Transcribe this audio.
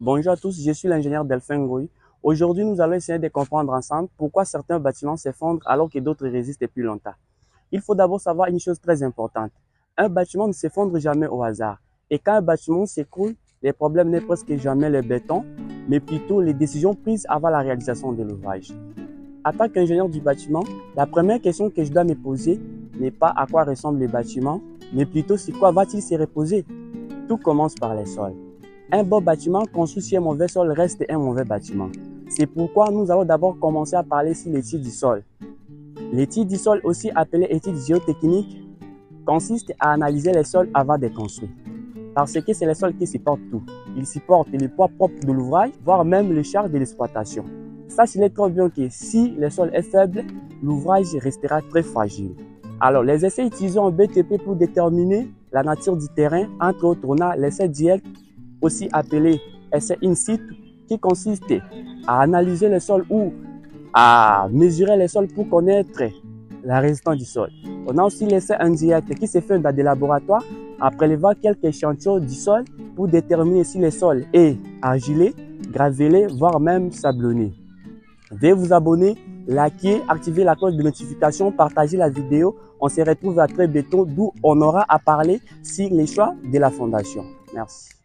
Bonjour à tous, je suis l'ingénieur Delphin Ngoy. Aujourd'hui, nous allons essayer de comprendre ensemble pourquoi certains bâtiments s'effondrent alors que d'autres résistent depuis longtemps. Il faut d'abord savoir une chose très importante. Un bâtiment ne s'effondre jamais au hasard. Et quand un bâtiment s'écroule, les problèmes n'est presque jamais le béton, mais plutôt les décisions prises avant la réalisation de l'ouvrage. En tant qu'ingénieur du bâtiment, la première question que je dois me poser n'est pas à quoi ressemble le bâtiment, mais plutôt sur quoi va-t-il se reposer. Tout commence par les sols. Un bon bâtiment construit sur un mauvais sol reste un mauvais bâtiment. C'est pourquoi nous allons d'abord commencer à parler sur l'étude du sol. L'étude du sol, aussi appelée étude géotechnique, consiste à analyser les sols avant de construire. Parce que c'est les sols qui supportent tout. Ils supportent le poids propre de l'ouvrage, voire même le charge de l'exploitation. Sachez très bien que si le sol est faible, l'ouvrage restera très fragile. Alors, les essais utilisés en BTP pour déterminer la nature du terrain, entre autres, on a l'essai direct, aussi appelé essai in situ, qui consiste à analyser le sol ou à mesurer le sol pour connaître la résistance du sol. On a aussi l'essai indirect qui se fait dans des laboratoires à prélever quelques échantillons du sol pour déterminer si le sol est argilé, gravelé, voire même sablonné. Veuillez vous abonner, liker, activer la cloche de notification, partager la vidéo. On se retrouve à très bientôt d'où on aura à parler sur les choix de la fondation. Merci.